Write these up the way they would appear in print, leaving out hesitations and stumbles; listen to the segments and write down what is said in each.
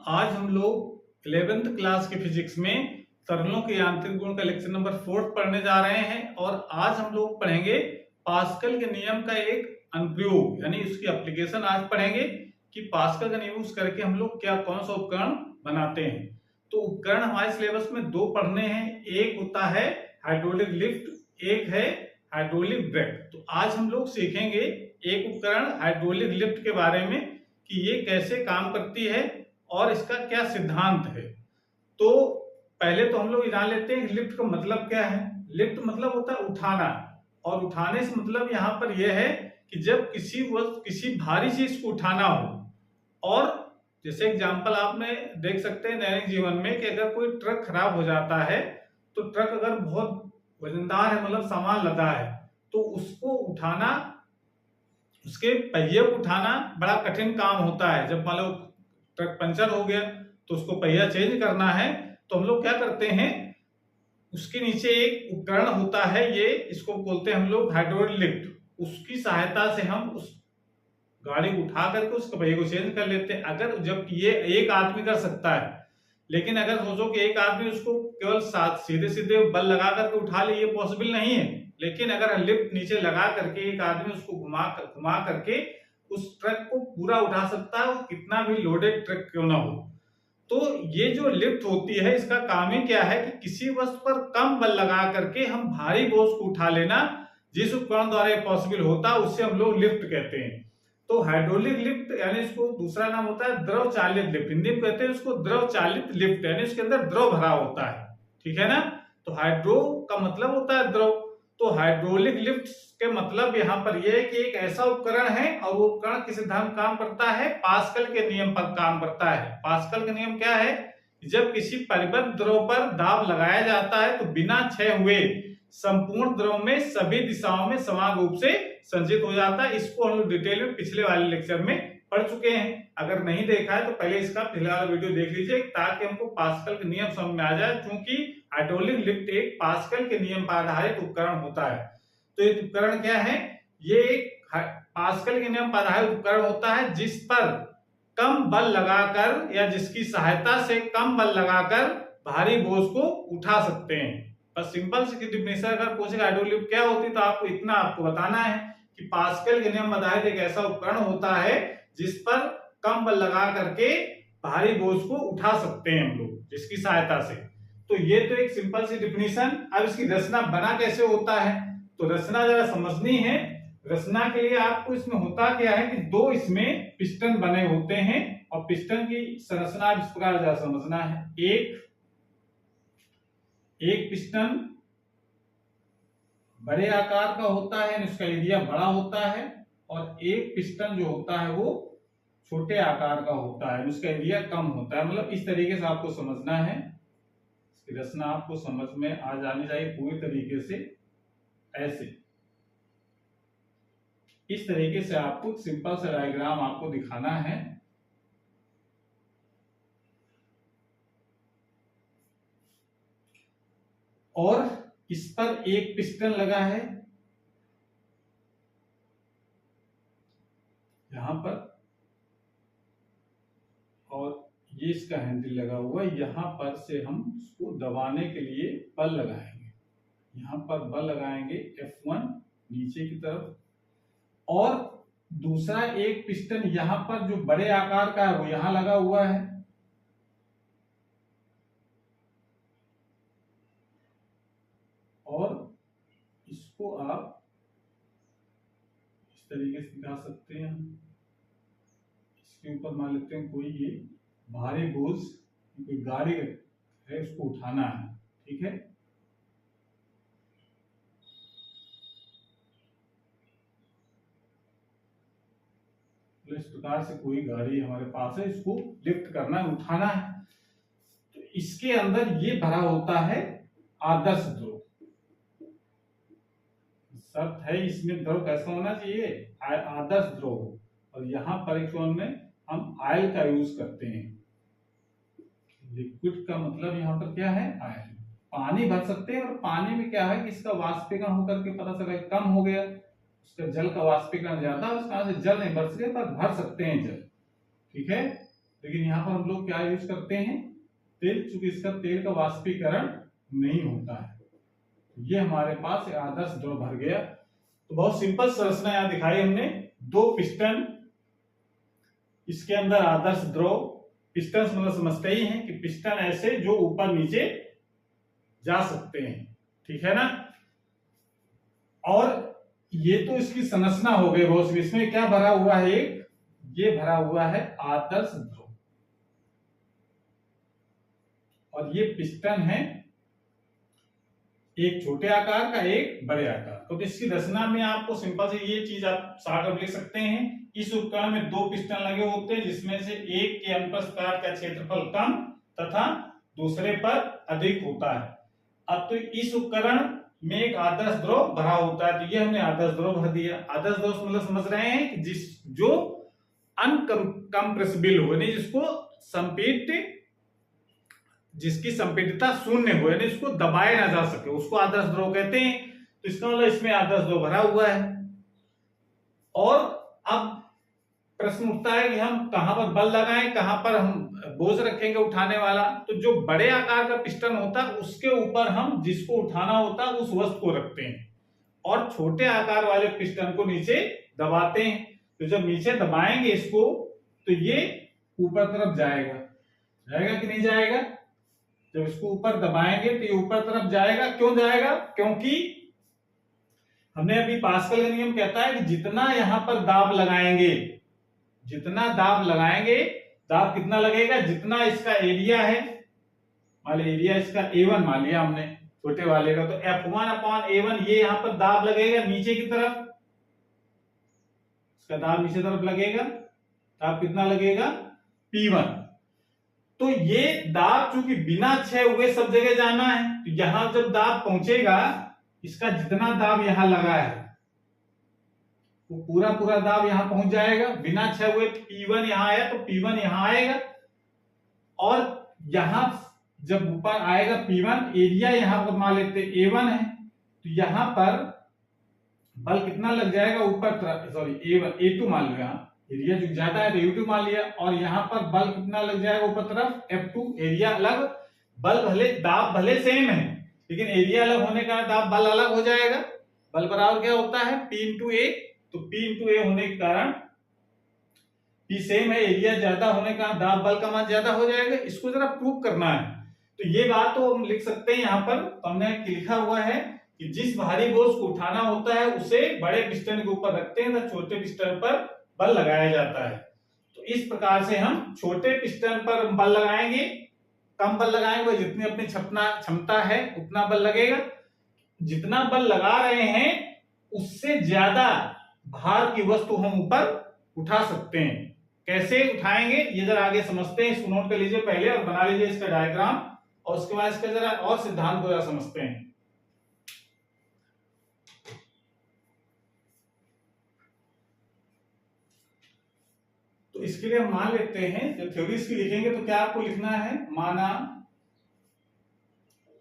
आज हम लोग 11th क्लास की फिजिक्स में तरलों के यांत्रिक गुण का लेक्चर नंबर 4 पढ़ने जा रहे हैं और आज हम लोग पढ़ेंगे पास्कल के नियम का एक अनुप्रयोग यानी उसकी एप्लीकेशन आज पढ़ेंगे कि पास्कल का नियम यूज करके हम लोग क्या कौन सा उपकरण बनाते हैं। तो उपकरण हमारे सिलेबस में दो पढ़ने हैं, एक होता है हाइड्रोलिक लिफ्ट, एक है हाइड्रोलिक ब्रेक। तो आज हम लोग सीखेंगे एक उपकरण हाइड्रोलिक लिफ्ट के बारे में कि ये कैसे काम करती है और इसका क्या सिद्धांत है। तो पहले तो हम लोग जान लेते हैं लिफ्ट का मतलब क्या है। लिफ्ट मतलब होता है उठाना, और उठाने से मतलब यहाँ पर यह है कि जब किसी भारी चीज को उठाना हो। और जैसे एग्जांपल आपने देख सकते हैं दैनिक जीवन में कि अगर कोई ट्रक खराब हो जाता है तो ट्रक अगर बहुत वजनदार है, मतलब सामान लदा है, तो उसको उठाना, उसके पहिए को उठाना बड़ा कठिन काम होता है। जब मान लो ट्रक पंचर हो गया तो उसको पहिया चेंज करना है, तो हम लोग क्या करते हैं, उसके नीचे एक उपकरण होता है, ये इसको बोलते हैं हम लोग हाइड्रोलिक लिफ्ट। उसकी सहायता से हम उस गाड़ी को उठा करके उसके पहिए को चेंज कर लेते हैं। अगर जब ये एक आदमी कर सकता है, लेकिन अगर सोचो कि एक आदमी उसको केवल सीधे सीधे बल लगा करके उठा ले, ये पॉसिबल नहीं है। लेकिन अगर लिफ्ट नीचे लगा करके एक आदमी उसको घुमा करके उस ट्रक को पूरा उठा सकता है, कितना भी लोडेड ट्रक क्यों ना हो। तो ये जो लिफ्ट होती है इसका काम ही क्या है कि किसी वस्तु पर कम बल लगा करके हम भारी बोझ को उठा लेना। जिस उपकरण द्वारा ये पॉसिबल होता है उसे हम लोग लिफ्ट कहते हैं। तो हाइड्रोलिक लिफ्ट यानी इसको दूसरा नाम होता है द्रव चालित लिफ्ट, हिंदी में कहते हैं उसको द्रव चालित लिफ्ट, यानी इसके अंदर द्रव भरा होता है। ठीक है ना। तो हाइड्रो का मतलब होता है द्रव, तो हाइड्रोलिक लिफ्ट के मतलब यहाँ पर यह है कि एक ऐसा उपकरण है और वो उपकरण किस सिद्धांत काम करता है, पास्कल के नियम पर काम करता है। पास्कल का नियम क्या है, जब किसी परिबद्ध द्रव पर दाब लगाया जाता है तो बिना क्षय हुए संपूर्ण द्रव में सभी दिशाओं में समान रूप से संचित हो जाता है। इसको हम लोग डिटेल में पिछले वाले लेक्चर में पढ़ चुके हैं। अगर नहीं देखा है तो पहले इसका पिछले वाला वीडियो देख लीजिए ताकि हमको पास्कल के नियम समझ में आ जाए, क्योंकि हाइड्रोलिक लिफ्ट एक पास्कल के नियम पर आधारित उपकरण होता है। तो ये उपकरण क्या है, ये एक पास्कल के नियम पर आधारित उपकरण होता है जिस पर कम बल लगाकर या जिसकी सहायता से कम बल लगाकर भारी बोझ को उठा सकते हैं। बस सिंपल सी डिफिनेशन अगर पूछेगा हाइड्रोलिक लिफ्ट क्या होती है तो आपको इतना बताना है कि पास्कल के नियम पर आधारित एक ऐसा उपकरण होता है जिस पर कम बल लगा करके भारी बोझ को उठा सकते हैं हम लोग जिसकी सहायता से। तो ये तो एक सिंपल सी डिफिनेशन। अब इसकी रचना बना कैसे होता है, तो रचना जरा समझनी है। रचना के लिए आपको इसमें होता क्या है कि दो इसमें पिस्टन बने होते हैं और पिस्टन की संरचना इस प्रकार जरा समझना है। एक पिस्टन बड़े आकार का होता है, इसका एरिया बड़ा होता है, और एक पिस्टन जो होता है वो छोटे आकार का होता है, उसका एरिया कम होता है। मतलब इस तरीके से आपको समझना है, इसकी रचना आपको समझ में आ जानी चाहिए पूरी तरीके से। ऐसे इस तरीके से आपको सिंपल सा डायग्राम आपको दिखाना है। और इस पर एक पिस्टन लगा है यहां पर, और ये इसका हैंडल लगा हुआ है। यहां पर से हम इसको दबाने के लिए बल लगाएंगे, यहां पर बल लगाएंगे F1 नीचे की तरफ, और दूसरा एक पिस्टन यहां पर जो बड़े आकार का है वो यहां लगा हुआ है, और इसको आप इस तरीके से दिखा सकते हैं। इसके ऊपर मान लेते हैं कोई ये भारी बोझ कोई गाड़ी है, उसको उठाना है। ठीक है। तो इस प्रकार से कोई गाड़ी हमारे पास है, इसको लिफ्ट करना है, उठाना है। तो इसके अंदर ये भरा होता है आदर्श द्रव। शर्त है इसमें द्रव कैसा होना चाहिए, आदर्श द्रव। और यहाँ परीक्षण में हम ऑयल का यूज करते हैं। लिक्विड का मतलब यहाँ पर क्या है, ऑयल। पानी भर सकते हैं, और पानी में क्या है कि इसका वाष्पीकरण होकर के पता चला कम हो गया, उसका जल का वाष्पीकरण ज्यादा, उसका से जल नहीं भर सके पर भर सकते हैं जल। ठीक है। लेकिन यहाँ पर हम लोग क्या यूज करते हैं, तेल, चूंकि इसका तेल का वाष्पीकरण नहीं होता है। ये हमारे पास आदर्श द्रव भर गया। तो बहुत सिंपल संरचना यहाँ दिखाई हमने, दो पिस्टन, इसके अंदर आदर्श द्रव, पिस्टन मतलब समझते ही हैं कि पिस्टन ऐसे जो ऊपर नीचे जा सकते हैं, ठीक है ना। और ये तो इसकी संरचना हो गई बहुत, इसमें क्या भरा हुआ है, एक ये भरा हुआ है आदर्श द्रव, और ये पिस्टन है, एक छोटे आकार का एक बड़े आकार। तो इसकी रचना में आपको सिंपल से ये चीज आप शॉर्ट लिख सकते हैं, इस उपकरण में दो पिस्टन लगे होते हैं, जिसमें से एक के अनुप्रस्थ का क्षेत्रफल कम तथा दूसरे पर अधिक होता है। अब तो इस उपकरण में एक आदर्श द्रव भरा होता है, तो ये हमने आदर्श द्रव भर दिया। आदर्श द्रव मतलब समझ रहे हैं कि जो अनकंप्रेसिबल हो, यानी जिसकी संपीडितता शून्य हो, यानी इसको दबाया ना जा सके, उसको आदर्श द्रव कहते हैं। तो इसका मतलब इसमें आदर्श द्रव भरा हुआ है। और अब प्रश्न उठता है कि हम कहां पर बल लगाएं, कहां पर हम बोझ रखेंगे उठाने वाला। तो जो बड़े आकार का पिस्टन होता है उसके ऊपर हम जिसको उठाना होता है उस वस्तु को रखते हैं, और छोटे आकार वाले पिस्टन को नीचे दबाते हैं। तो जब नीचे दबाएंगे इसको तो ये ऊपर तरफ जाएगा, जाएगा कि नहीं जाएगा। जब इसको ऊपर दबाएंगे तो ये ऊपर तरफ जाएगा। क्यों जाएगा, क्योंकि हमने अभी पास्कल का नियम कहता है कि जितना यहां पर दाब लगाएंगे, जितना दाब लगाएंगे, दाब कितना लगेगा, जितना इसका एरिया है, मान लिया एरिया इसका A1 मान लिया हमने छोटे वाले का, तो F1/A1 ये यहां पर दाब लगेगा नीचे की तरफ, इसका दाब नीचे तरफ लगेगा। दाब कितना लगेगा, P1। तो ये दाब चूंकि बिना क्षय हुए सब जगह जाना है, तो यहां जब दाब पहुंचेगा, इसका जितना दाब यहां लगा है वो पूरा दाब यहां पहुंच जाएगा बिना क्षय हुए। P1 यहां आया तो P1 यहां आएगा, और यहां जब ऊपर आएगा P1, एरिया यहां पर मान लेते A1 है, तो यहां पर बल कितना लग जाएगा ऊपर तरफ, सॉरी A2 मान लिया, एरिया जो ज्यादा है तो U2 मान लिया, और यहां पर बल कितना लग जाएगा ऊपर तरफ F2, एरिया अलग, बल भले दाब भले सेम है लेकिन एरिया अलग होने का दाब बल अलग हो जाएगा। बल बराबर क्या होता है, P इंटू ए। तो P इंटू ए होने के कारण P सेम है, एरिया ज्यादा होने का दाब बल का मान ज्यादा हो जाएगा। इसको जरा प्रूव करना है, तो ये बात तो हम लिख सकते हैं यहाँ पर। तो हमने लिखा हुआ है कि जिस भारी बोझ को उठाना होता है उसे बड़े पिस्टन के ऊपर रखते हैं, तो छोटे पिस्टन पर बल लगाया जाता है। तो इस प्रकार से हम छोटे पिस्टन पर बल लगाएंगे, कम बल लगाएंगे, जितनी अपनी क्षमता है उतना बल लगेगा। जितना बल लगा रहे हैं उससे ज्यादा भार की वस्तु हम ऊपर उठा सकते हैं। कैसे उठाएंगे ये जरा आगे समझते हैं, इसको नोट कर लीजिए पहले और बना लीजिए इसका डायग्राम, और उसके बाद इसका जरा और सिद्धांत को जरा समझते हैं। तो इसके लिए हम मान लेते हैं, जब थ्योरी इसकी लिखेंगे तो क्या आपको लिखना है, माना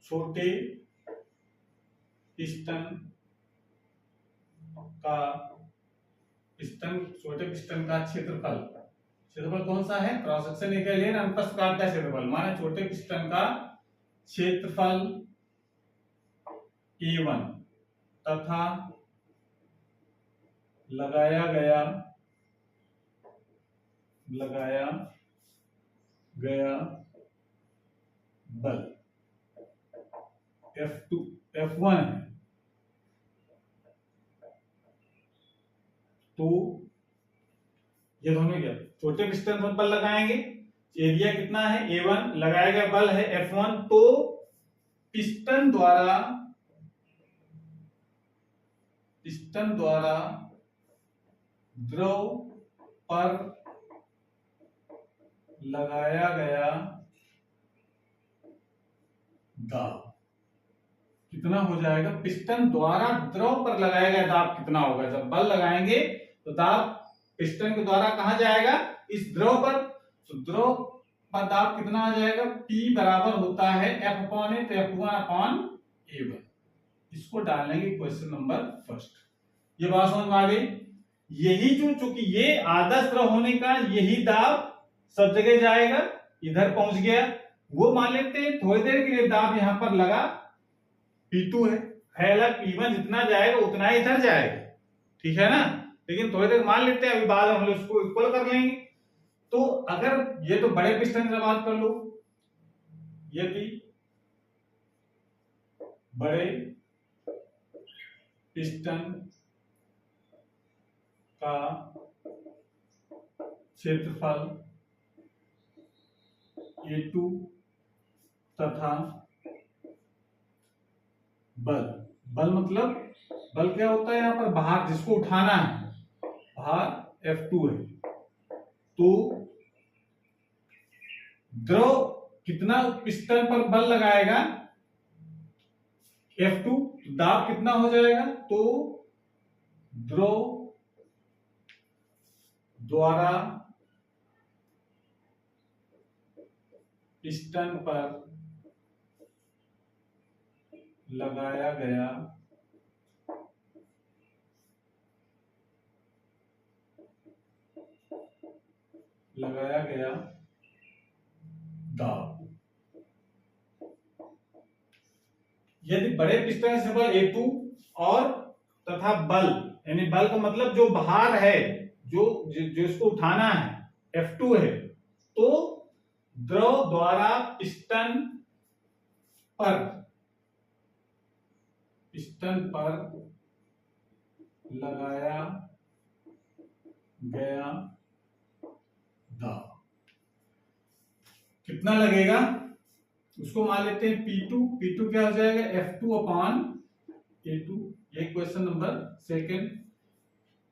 छोटे छोटे पिस्टन का क्षेत्रफल कौन सा है, क्रॉस सेक्शन एरिया, अनुप्रस्थ काट का क्षेत्रफल। माना छोटे पिस्टन का क्षेत्रफल A1 तथा लगाया गया बल F1 है। तो ये दोनों क्या, छोटे पिस्टन पर बल लगाएंगे, एरिया कितना है A1, लगाया गया बल है F1। तो पिस्टन द्वारा द्रव पर लगाया गया दाब कितना हो जाएगा, पिस्टन द्वारा द्रव पर लगाया गया दाब कितना होगा। जब बल लगाएंगे तो दाब पिस्टन के द्वारा कहां जाएगा, इस द्रव पर। तो द्रव पर दाब कितना आ जाएगा, P बराबर होता है F/A, तो F1/A1। इसको डालेंगे क्वेश्चन नंबर फर्स्ट। ये बात समझ में आ गई। यही जो चूंकि ये आदर्श द्रव होने का यही दाब सब जगह जाएगा, इधर पहुंच गया। वो मान लेते हैं थोड़ी देर के लिए दाब यहां पर लगा, P2 है, P1 जितना जाएगा उतना ही इधर जाएगा, ठीक है ना। लेकिन थोड़ी देर मान लेते हैं, अभी बाद हम लोग इसको इक्वल कर लेंगे। तो अगर ये तो बड़े पिस्टन की बात कर लो, यदि बड़े पिस्टन का क्षेत्रफल A2 तथा बल मतलब बल क्या होता है, यहां पर भार जिसको उठाना है, भार F2 है। तो द्रव कितना पिस्टन पर बल लगाएगा, F2, दाब कितना हो जाएगा, तो द्रव द्वारा पिस्टन पर लगाया गया दाब। यदि बड़े पिस्टन से बल A2 और तथा बल, यानी बल का मतलब जो भार है, जो जिसको उठाना है F2 है, तो द्रव द्वारा पिस्टन पर लगाया गया दाब कितना लगेगा, उसको मान लेते हैं P2 क्या हो जाएगा, F2 अपॉन A2। ये क्वेश्चन नंबर सेकंड।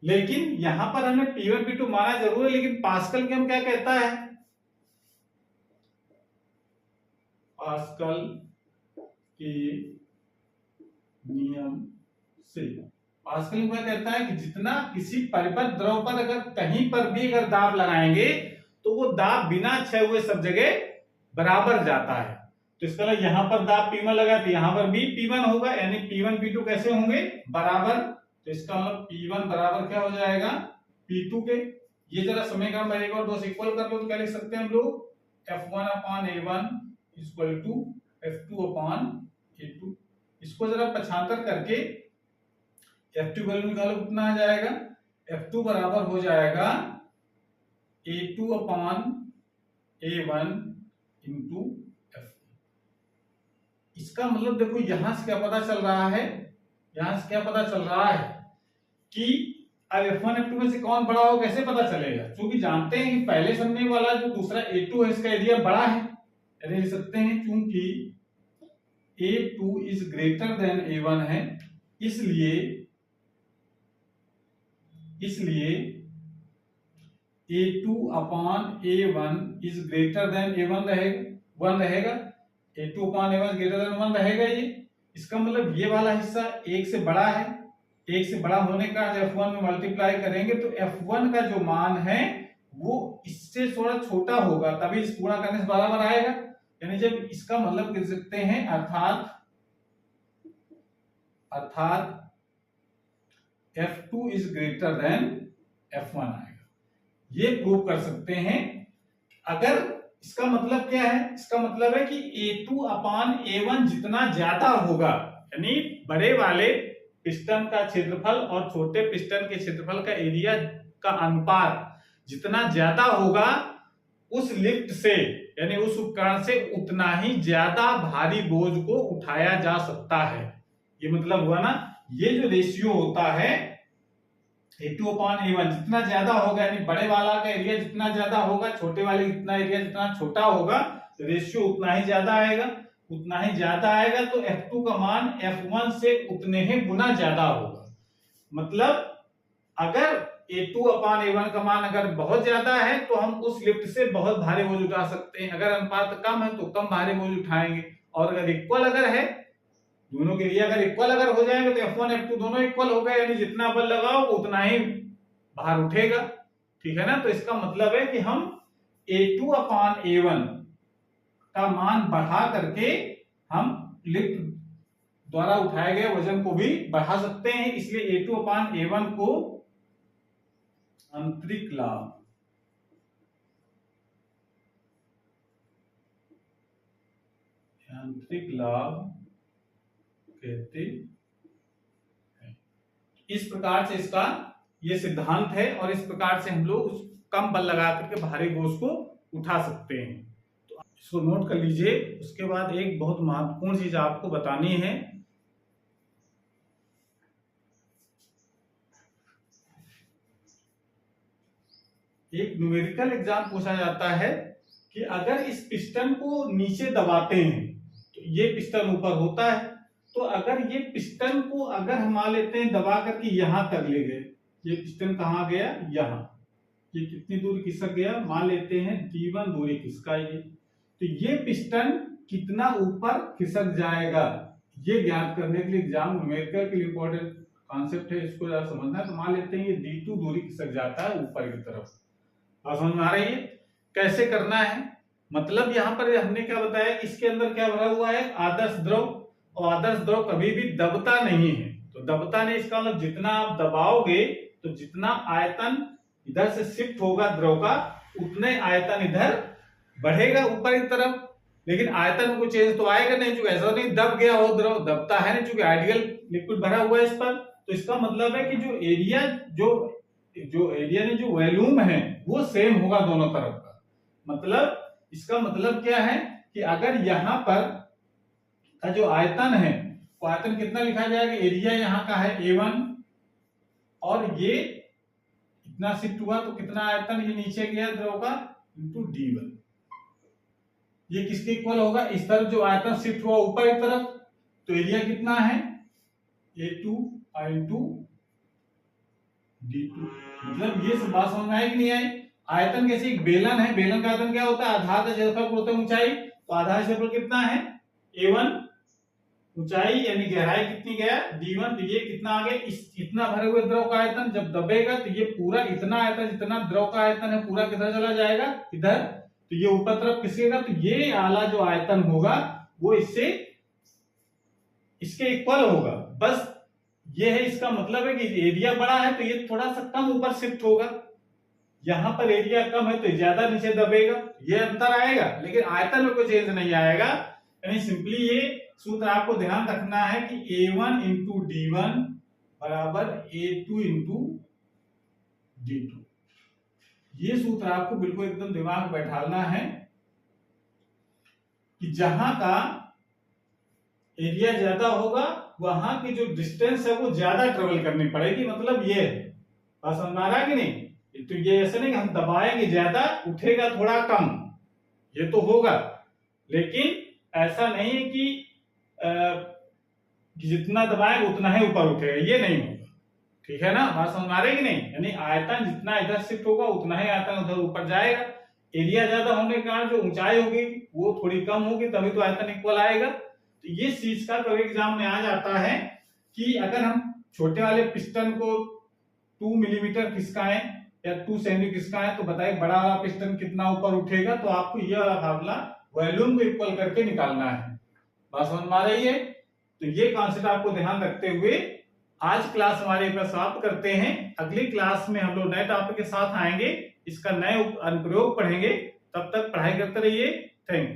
लेकिन यहां पर हमें P1 P2 माना जरूर है, लेकिन पास्कल के हम क्या कहता है, पास्कल के नियम से, पास्कल क्या कहता है कि जितना किसी परिबद्ध द्रव पर अगर कहीं पर भी अगर दाब लगाएंगे तो वो दाब बिना क्षय हुए सब जगह बराबर जाता है। तो इसका मतलब यहां पर दाब P1 लगा तो यहां पर भी P1 होगा, यानी P1 P2 कैसे होंगे, बराबर। तो इसका मतलब P1 बराबर क्या हो जाएगा, P2 के। ये जरा समीकरण में 1 और 2 से इक्वल कर लो तो क्या लिख सकते हैं हम लोग, F1 upon A1 equal to F2 upon A2। इसको जरा पक्षांतर करके F2 वैल्यू निकालो, कितना आ जाएगा, F2 बराबर हो जाएगा A2 upon A1 into F। इसका मतलब देखो यहां से क्या पता चल रहा है, यहां से क्या पता चल रहा है कि अब F1 F2 में से कौन बड़ा हो, कैसे पता चलेगा, क्योंकि जानते हैं कि पहले समझने वाला जो दूसरा A2 है इसका एरिया बड़ा है, लिख सकते हैं क्योंकि A2 is greater than A1 है, इसलिए A2 upon A1 is greater than A1 रहेगा, A2 upon A1 greater than 1 रहेगा। ये इसका मतलब ये वाला हिस्सा 1 से बड़ा है, 1 से बड़ा होने का जब F1 में मल्टीप्लाई करेंगे तो F1 का जो मान है वो इससे थोड़ा छोटा होगा, तभी इस पूरा करने से बराबर आएगा। यानी जब इसका मतलब कह सकते हैं अर्थात F2 is greater than F1 आएगा, ये प्रूव कर सकते हैं। अगर इसका मतलब क्या है, इसका मतलब है कि A2 अपान A1 जितना ज्यादा होगा, यानी बड़े वाले पिस्टन का क्षेत्रफल और छोटे पिस्टन के क्षेत्रफल का एरिया का अनुपात जितना ज्यादा होगा, उस लिफ्ट से यानी उस उपकरण से उतना ही ज्यादा भारी बोझ को उठाया जा सकता है। ये मतलब हुआ ना, ये जो रेशियो होता है A2 अपॉन A1 जितना ज्यादा होगा, यानी बड़े वाला का एरिया जितना ज्यादा होगा, छोटे वाले जितना एरिया जितना छोटा होगा, रेशियो उतना ही ज्यादा आएगा, उतना ही ज्यादा आएगा। तो F2 का मान F1 से उतने ही गुना ज्यादा होगा। मतलब अगर A2 अपॉन A1 का मान अगर बहुत ज्यादा है तो हम उस लिफ्ट से बहुत भारी बोझ उठा सकते हैं, अगर अनुपात कम है तो कम भारी बोझ उठाएंगे। और अगर इक्वल अगर है, दोनों के लिए अगर इक्वल अगर हो जाएंगे तो F1 F2 दोनों इक्वल हो गए, यानी जितना बल लगाओ उतना ही भार उठेगा, ठीक है ना। तो इसका मतलब है कि हम A2 अपॉन A1 का मान बढ़ा करके हम लिफ्ट द्वारा उठाए गए वजन को भी बढ़ा सकते हैं। इसलिए A2 अपॉन A1 को आंतरिक लाभ यांत्रिक लाभ कहते हैं। इस प्रकार से इसका ये सिद्धांत है और इस प्रकार से हम लोग कम बल लगा करके भारी बोझ को उठा सकते हैं। तो इसको नोट कर लीजिए। उसके बाद एक बहुत महत्वपूर्ण चीज आपको बतानी है। एक न्यूमेरिकल एग्जाम पूछा जाता है कि अगर इस पिस्टन को नीचे दबाते हैं तो ये पिस्टन ऊपर होता है, तो अगर ये पिस्टन को अगर हम मान लेते हैं दबा करके यहां तक ले गए, ये पिस्टन कहाँ गया, यहाँ, ये कितनी दूर खिसक गया, मान लेते हैं d1 दूरी खिसका ये, तो ये पिस्टन कितना ऊपर खिसक जाएगा, ये ज्ञात करने के लिए एग्जाम न्यूमेरिकल के लिए इंपॉर्टेंट कॉन्सेप्ट है, इसको जरा समझना है। तो मान लेते हैं ये d2 दूरी खिसक जाता है ऊपर की तरफ। बात समझ में आ रही है कैसे करना है? मतलब यहाँ पर हमने क्या बताया, इसके अंदर क्या भरा हुआ है, आदर्श द्रव, और आदर्श द्रव कभी भी दबता नहीं है। तो दबता नहीं, इसका मतलब जितना आप दबाओगे तो जितना आयतन इधर से शिफ्ट होगा द्रव का, उतने आयतन इधर बढ़ेगा ऊपर की तरफ। लेकिन आयतन में कोई चेंज तो आएगा नहीं, क्योंकि ऐसा नहीं दब गया हो द्रव, दबता है नहीं, क्योंकि आइडियल लिक्विड भरा हुआ है इस पर। तो इसका मतलब है कि जो एरिया ने जो वॉल्यूम है वो सेम होगा दोनों तरफ का। मतलब इसका मतलब क्या है कि अगर यहाँ पर का जो आयतन है, वो आयतन कितना लिखा जाएगा, एरिया यहाँ का है A1 और ये इतना शिफ्ट हुआ तो कितना आयतन ये नीचे गया द्रव का इंटू D1, ये किसके इक्वल होगा, इस तरफ जो आयतन शिफ्ट हुआ ऊपर की तरफ, तो एरिया कितना है A2 इंटू D2। मतलब ये बात समझ में आई कि नहीं आई? आयतन कैसे, एक बेलन है, बेलन का आयतन क्या होता है, आधार का क्षेत्रफल होता है ऊंचाई, तो आधार क्षेत्रफल कितना है A1, ऊंचाई यानी गहराई कितनी गया D1, तो ये कितना आ गया, इतना भरे हुए द्रव का आयतन जब दबेगा तो ये पूरा इतना आयतन, जितना द्रव का आयतन है पूरा किधर चला जाएगा, इधर, तो ये ऊपर तरफ खिसकेगा, तो ये आला जो आयतन होगा वो इससे इसके इक्वल होगा। बस ये है, इसका मतलब है कि एरिया बड़ा है तो ये थोड़ा सा कम ऊपर शिफ्ट होगा, यहां पर एरिया कम है तो ज्यादा नीचे दबेगा, ये अंतर आएगा, लेकिन आयतन में कोई चेंज नहीं आएगा। यानी सिंपली ये सूत्र आपको ध्यान रखना है कि A1 इंटू D1 बराबर A2 इंटू D2। ये सूत्र आपको बिल्कुल एकदम दिमाग में बैठाना है कि जहां का एरिया ज्यादा होगा वहां की जो डिस्टेंस है वो ज्यादा ट्रेवल करनी पड़ेगी। मतलब ये बात समझ में आ रहा है कि नहीं? तो ये ऐसे नहीं कि हम दबाएंगे ज्यादा उठेगा थोड़ा कम, ये तो होगा, लेकिन ऐसा नहीं है कि जितना दबाएंगे उतना ही ऊपर उठेगा, ये नहीं होगा। ठीक है ना, बात समझ में आ रही है कि नहीं? यानी आयतन जितना इधर शिफ्ट होगा उतना ही आयतन उधर ऊपर जाएगा। एरिया ज्यादा होने के कारण जो ऊंचाई होगी वो थोड़ी कम होगी, तभी तो आयतन इक्वल आएगा। तो ये चीज का कभी एग्जाम में आ जाता है कि अगर हम छोटे वाले पिस्टन को 2 मिलीमीटर खिसकाएं या 2 सेंटीमीटर खिसकाएं तो बताइए बड़ा वाला पिस्टन कितना ऊपर उठेगा। तो आपको ये वाला फार्मूला वॉल्यूम को इक्वल करके निकालना है। बात समझ में आ रही है? तो ये कॉन्सेप्ट आपको ध्यान रखते हुए आज क्लास हमारे पर समाप्त करते हैं। अगली क्लास में हम लोग नए टॉपिक के साथ आएंगे, इसका नए अनुप्रयोग पढ़ेंगे। तब तक पढ़ाई करते रहिए। Thank you.